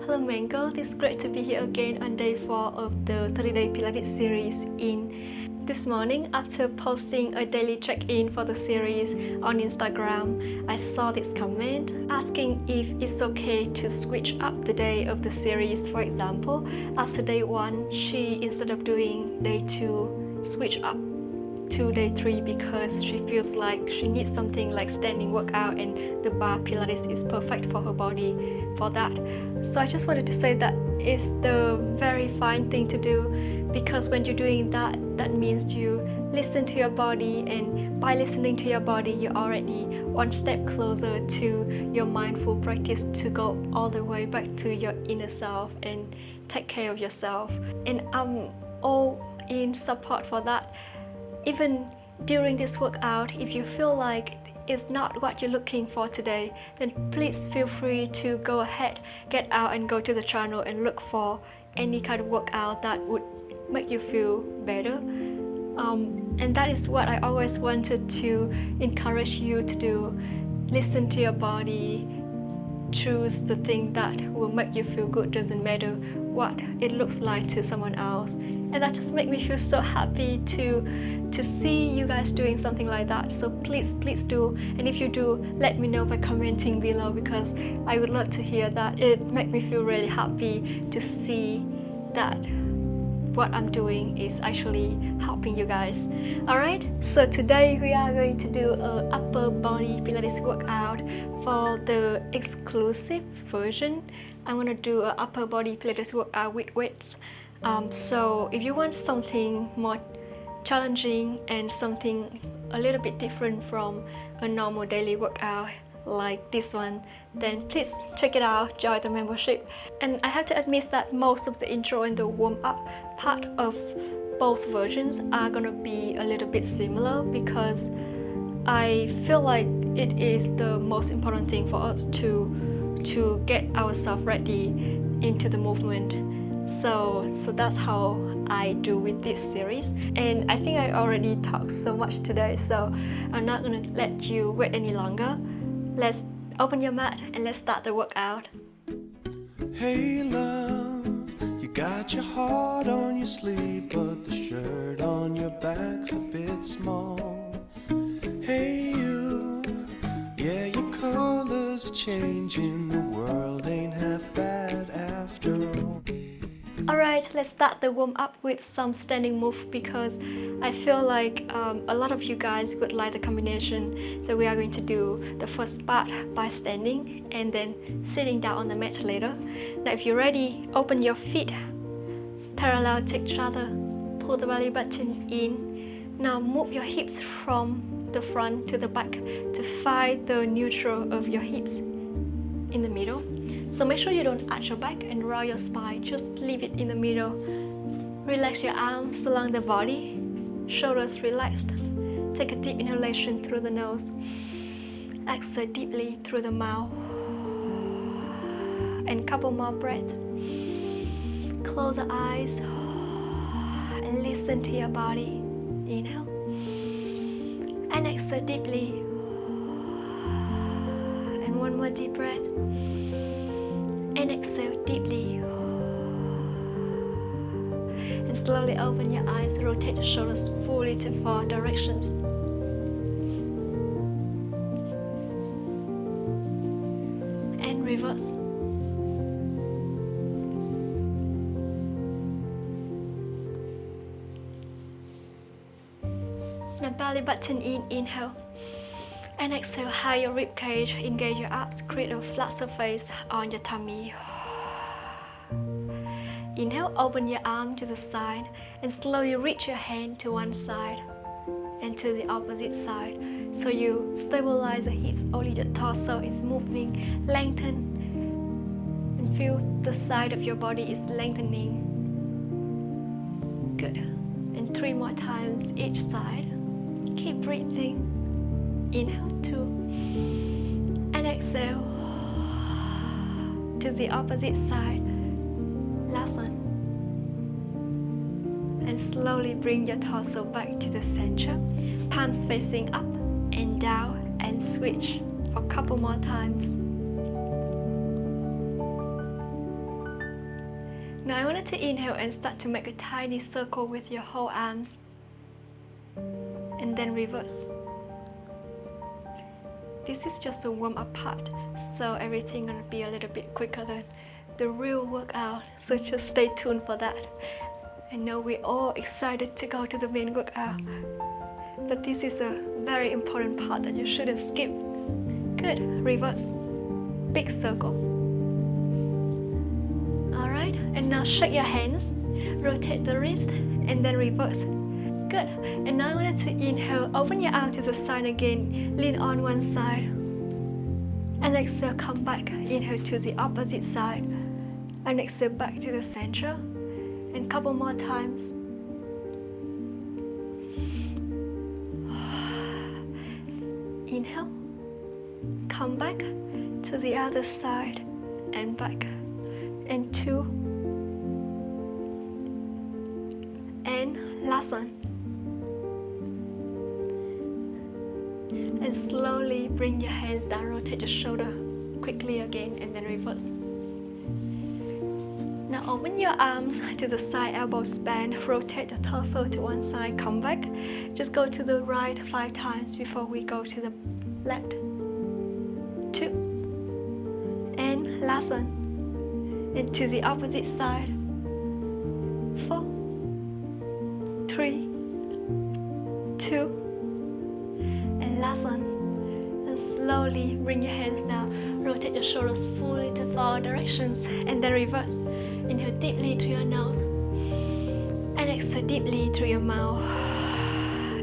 Hello Mango, it's great to be here again on day 4 of the 30-day Pilates series. This morning, after posting a daily check-in for the series on Instagram, I saw this comment asking if it's okay to switch up the day of the series. For example, after day 1, she, instead of doing day 2, switch up to day 3 because she feels like she needs something like standing workout and the bar Pilates is perfect for her body for that. So I just wanted to say that it's the very fine thing to do, because when you're doing that, that means you listen to your body, and by listening to your body, you're already one step closer to your mindful practice to go all the way back to your inner self and take care of yourself. And I'm all in support for that. Even during this workout, if you feel like it's not what you're looking for today, then please feel free to go ahead, get out and go to the channel and look for any kind of workout that would make you feel better. And that is what I always wanted to encourage you to do. Listen to your body, choose the thing that will make you feel good. Doesn't matter what it looks like to someone else. And that just makes me feel so happy to see you guys doing something like that. So please do, and if you do, let me know by commenting below, because I would love to hear that. It makes me feel really happy to see that what I'm doing is actually helping you guys. Alright, so today we are going to do a upper body Pilates workout. For the exclusive version, I'm going to do an upper body Pilates workout with weights. So if you want something more challenging and something a little bit different from a normal daily workout like this one, then please check it out, join the membership. And I have to admit that most of the intro and the warm-up part of both versions are gonna be a little bit similar, because I feel like it is the most important thing for us to get ourselves ready into the movement. So that's how I do with this series. And I think I already talked so much today, so I'm not gonna let you wait any longer. Let's open your mat and let's start the workout. Hey love, you got your heart on your sleeve, but the shirt on your back's a bit small. Hey you, yeah, your colors are changing, the world ain't half bad after all. Alright, let's start the warm-up with some standing move, because I feel like a lot of you guys would like the combination. So we are going to do the first part by standing and then sitting down on the mat later. Now if you're ready, open your feet parallel to each other, pull the belly button in. Now move your hips from the front to the back to find the neutral of your hips in the middle. So make sure you don't arch your back and roll your spine, just leave it in the middle. Relax your arms along the body, shoulders relaxed. Take a deep inhalation through the nose. Exhale deeply through the mouth. And couple more breaths. Close the eyes and listen to your body. Inhale. And exhale deeply. And one more deep breath. And exhale deeply. And slowly open your eyes, rotate the shoulders fully to 4 directions. And reverse. Now belly button in, inhale. And exhale, high your rib cage, engage your abs, create a flat surface on your tummy. Inhale, open your arm to the side and slowly reach your hand to one side and to the opposite side. So you stabilize the hips, only the torso is moving, lengthen, and feel the side of your body is lengthening. Good. And 3 more times each side. Keep breathing. Inhale, 2, and exhale to the opposite side. Last one. And slowly bring your torso back to the center, palms facing up and down, and switch for a couple more times. Now I want you to inhale and start to make a tiny circle with your whole arms. And then reverse. This is just a warm-up part, so everything gonna be a little bit quicker than the real workout, so just stay tuned for that. I know we're all excited to go to the main workout, but this is a very important part that you shouldn't skip. Good, reverse, big circle. Alright, and now shake your hands, rotate the wrist, and then reverse. Good, and now I want you to inhale, open your arm to the side again, lean on one side. And exhale, come back, inhale to the opposite side. And exhale back to the center. And couple more times. Inhale, come back to the other side and back. And 2. And last one. And slowly bring your hands down, rotate your shoulder quickly again, and then reverse. Now open your arms to the side, elbows bend, rotate the torso to one side, come back. Just go to the right 5 times before we go to the left. 2. And last one. And to the opposite side. 4. 3. 2. Last one. And slowly bring your hands down, rotate your shoulders fully to 4 directions, and then reverse. Inhale deeply through your nose and exhale deeply through your mouth.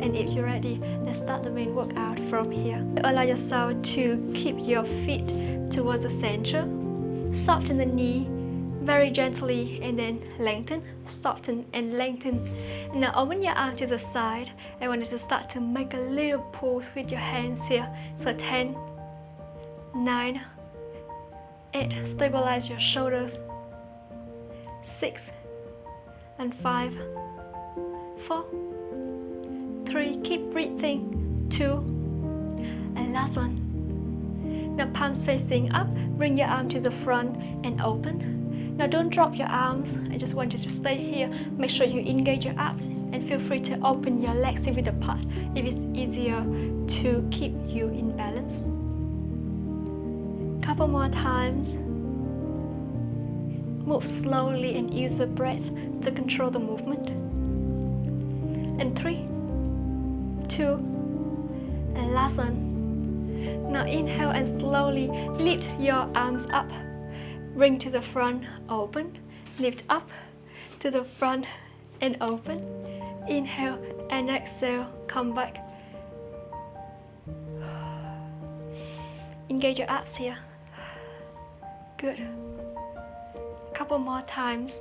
And if you're ready, let's start the main workout from here. Allow yourself to keep your feet towards the center, soften the knee very gently, and then lengthen, soften and lengthen. And now open your arm to the side. I want you to start to make a little pulse with your hands here. So 10, 9, 8, stabilize your shoulders. 6 and 5, 4, 3, keep breathing. 2, and last one. Now palms facing up, bring your arm to the front and open. Now don't drop your arms, I just want you to stay here. Make sure you engage your abs and feel free to open your legs if it's apart, if it's easier to keep you in balance. Couple more times. Move slowly and use the breath to control the movement. And 3, 2, and last one. Now inhale and slowly lift your arms up. Bring to the front, open, lift up to the front and open. Inhale and exhale, come back. Engage your abs here. Good. Couple more times.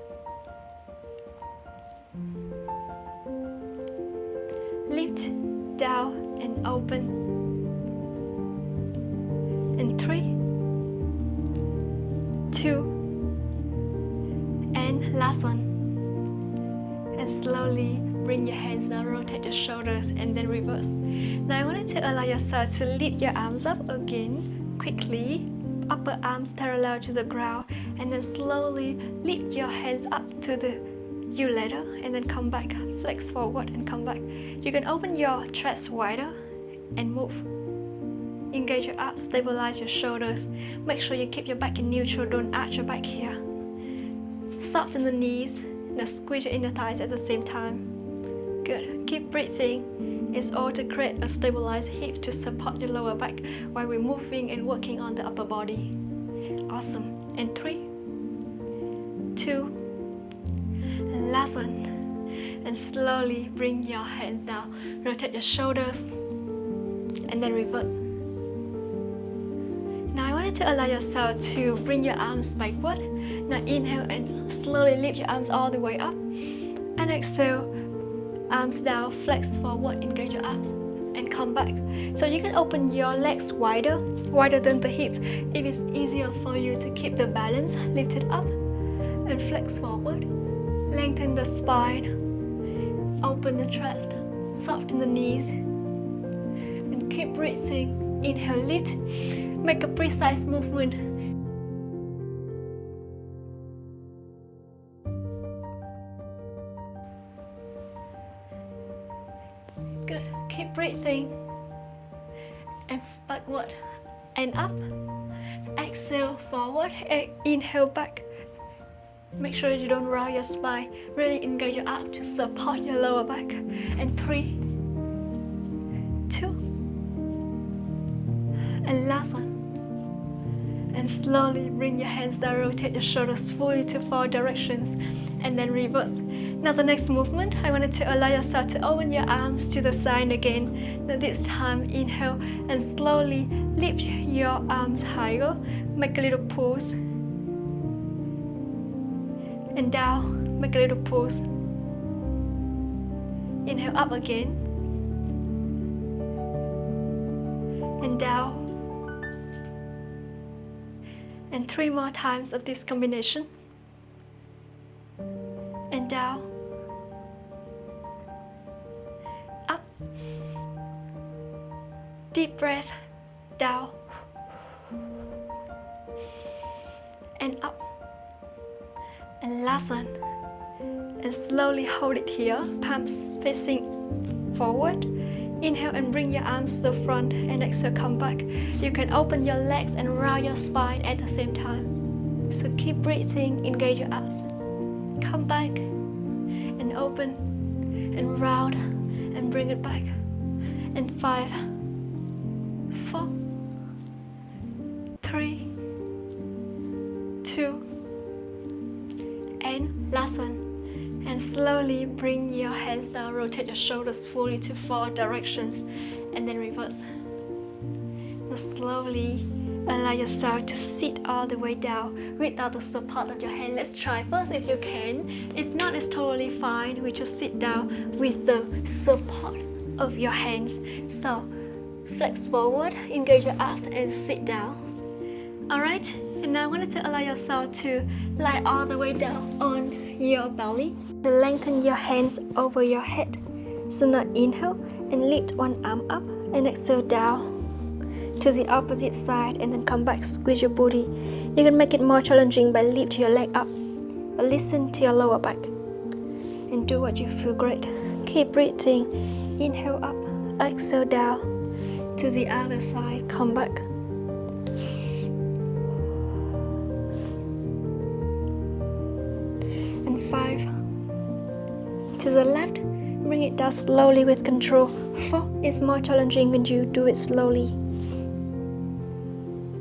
Lift, down and open. And 3, 2, and last one. And slowly bring your hands down, rotate your shoulders, and then reverse. Now I want you to allow yourself to lift your arms up again, quickly. Upper arms parallel to the ground, and then slowly lift your hands up to the U ladder, and then come back, flex forward and come back. You can open your chest wider and move. Engage your abs, stabilize your shoulders. Make sure you keep your back in neutral, don't arch your back here. Soften the knees, now squeeze your inner thighs at the same time. Good, keep breathing. It's all to create a stabilized hip to support your lower back while we're moving and working on the upper body. Awesome. And 3, 2, and last one. And slowly bring your hands down, rotate your shoulders, and then reverse. Now I want you to allow yourself to bring your arms backward. Now inhale and slowly lift your arms all the way up. And exhale, arms down, flex forward, engage your abs, and come back. So you can open your legs wider than the hips. If it's easier for you to keep the balance, lift it up and flex forward. Lengthen the spine, open the chest, soften the knees, and keep breathing. Inhale, lift. Make a precise movement. Good. Keep breathing. And backward and up. Exhale forward. Inhale back. Make sure you don't round your spine. Really engage your arm to support your lower back. And 3, 2, and last one. And slowly bring your hands down, rotate your shoulders fully to 4 directions, and then reverse. Now the next movement, I wanted to allow yourself to open your arms to the side again. Now this time, inhale and slowly lift your arms higher. Make a little pause. And down, make a little pause. Inhale up again. And down. And 3 more times of this combination. And down. Up. Deep breath. Down. And up. And last one. And slowly hold it here, palms facing forward. Inhale and bring your arms to the front, and exhale, come back. You can open your legs and round your spine at the same time. So keep breathing, engage your abs. Come back and open and round and bring it back. And 5, 4, 3, 2, and last one. And slowly bring your hands down, rotate your shoulders fully to 4 directions, and then reverse. Now slowly allow yourself to sit all the way down without the support of your hand. Let's try first if you can. If not, it's totally fine. We just sit down with the support of your hands. So flex forward, engage your abs, and sit down. Alright, and now I wanted to allow yourself to lie all the way down on your belly. Lengthen your hands over your head. So now inhale and lift one arm up, and exhale down to the opposite side, and then come back, squeeze your booty. You can make it more challenging by lift your leg up, but listen to your lower back and do what you feel great. Keep breathing. Inhale up, exhale down to the other side, come back. And 5. To the left, bring it down slowly with control. 4 is more challenging when you do it slowly.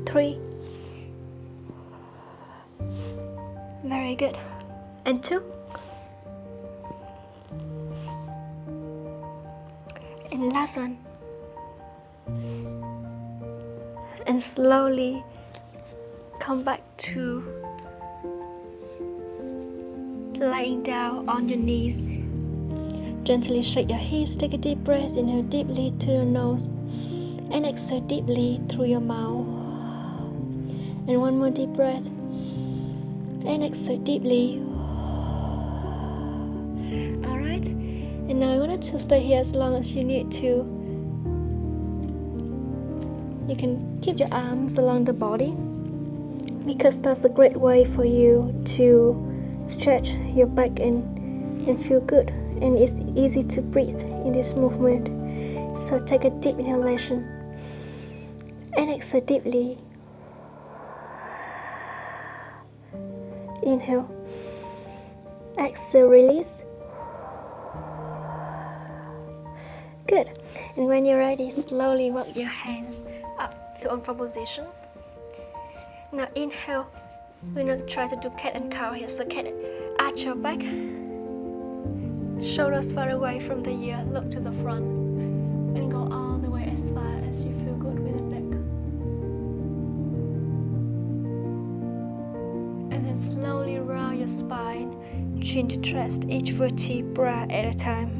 3. Very good. And 2. And last one. And slowly come back to lying down on your knees. Gently shake your hips, take a deep breath, inhale deeply through your nose, and exhale deeply through your mouth. And one more deep breath, and exhale deeply. Alright, and now I want you to stay here as long as you need to. You can keep your arms along the body, because that's a great way for you to stretch your back and feel good. And it's easy to breathe in this movement. So take a deep inhalation and exhale deeply. Inhale, exhale, release. Good. And when you're ready, slowly walk your hands up to on-front position. Now inhale. We're going to try to do cat and cow here. So cat, arch your back. Shoulders far away from the ear, look to the front, and go all the way as far as you feel good with the neck. And then slowly round your spine, chin to chest, each vertebra at a time.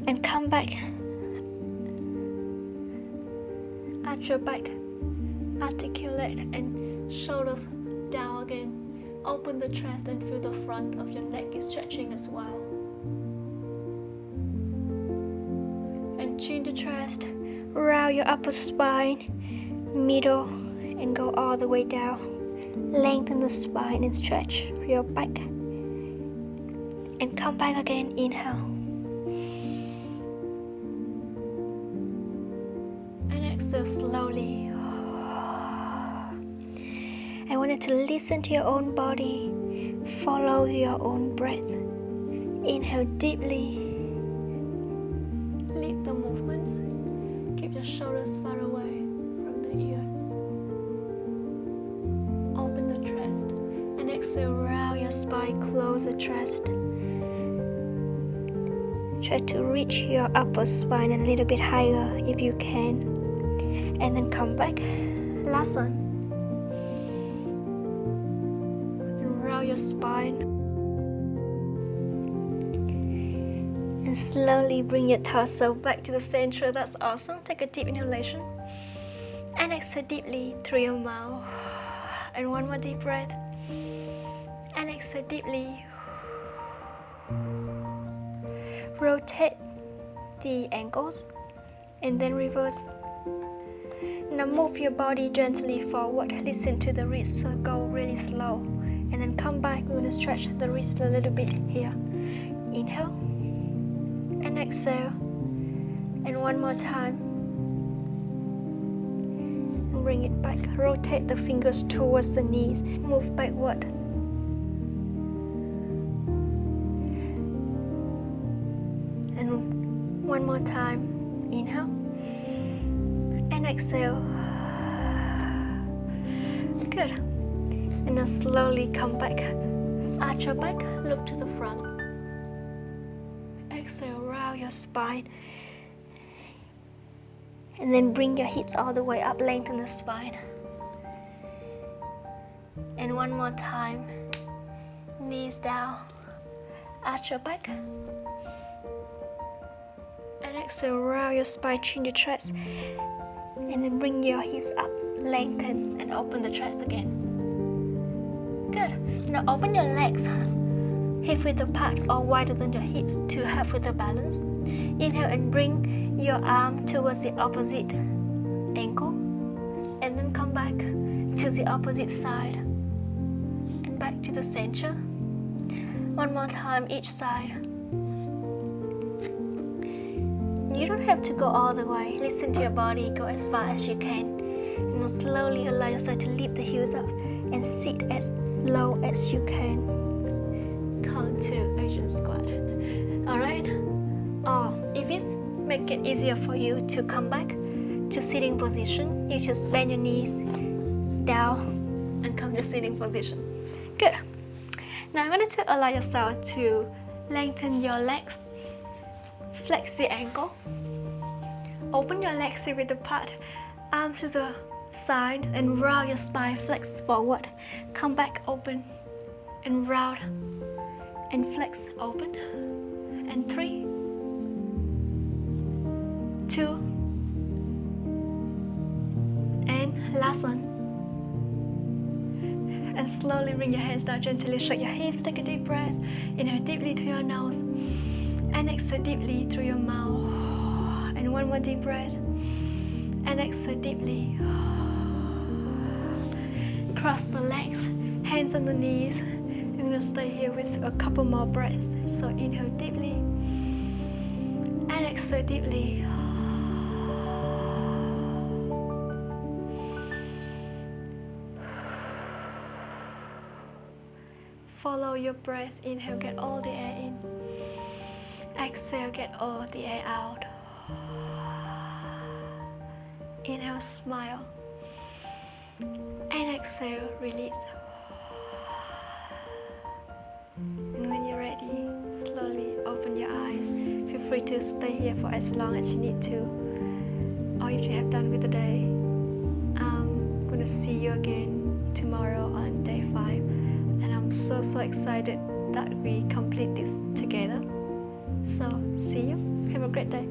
And come back. Arch your back, articulate, and shoulders down again. Open the chest and feel the front of your neck is stretching as well. And chin to chest, round your upper spine, middle, and go all the way down. Lengthen the spine and stretch your back. and come back again. Inhale and exhale slowly. I want you to listen to your own body, follow your own breath. Inhale deeply, lead the movement, keep your shoulders far away from the ears. Open the chest and exhale, round your spine, close the chest. Try to reach your upper spine a little bit higher if you can, and then come back. Last one. And round your spine. And slowly bring your torso back to the center. That's awesome. Take a deep inhalation. And exhale deeply through your mouth. And one more deep breath. And exhale deeply. Rotate the ankles and then reverse. Now move your body gently forward. Listen to the wrist, so go really slow. And then come back. We're going to stretch the wrist a little bit here. Inhale and exhale. And one more time. And bring it back. Rotate the fingers towards the knees. Move backward. One more time. Inhale and exhale. Good. And now slowly come back. Arch your back, look to the front. Exhale, round your spine. And then bring your hips all the way up, lengthen the spine. And one more time. Knees down. Arch your back. And exhale, round your spine, chin your chest. And then bring your hips up, lengthen and open the chest again. Good. Now open your legs, hip width apart or wider than your hips to help with the balance. Inhale and bring your arm towards the opposite ankle. And then come back to the opposite side. And back to the center. One more time each side. You don't have to go all the way. Listen to your body. Go as far as you can. And now slowly allow yourself to lift the heels up and sit as low as you can. Come to Asian squat. Alright? Or if it make it easier for you to come back to sitting position, you just bend your knees down and come to sitting position. Good. Now I'm going to allow yourself to lengthen your legs. Flex the ankle. Open your legs hip width apart. Arms to the side and round your spine. Flex forward. Come back, open and round and flex, open. And 3, 2, and last one. And slowly bring your hands down, gently shake your hips. Take a deep breath. Inhale deeply through your nose. And exhale deeply through your mouth. And one more deep breath. And exhale deeply. Cross the legs, hands on the knees. You're going to stay here with a couple more breaths. So inhale deeply. And exhale deeply. Follow your breath. Inhale, get all the air in. Exhale, get all the air out. Inhale, smile. And exhale, release. And when you're ready, slowly open your eyes. Feel free to stay here for as long as you need to. Or if you have done with the day, I'm going to see you again tomorrow on day 5. And I'm so excited that we complete this together. So, see you. Have a great day.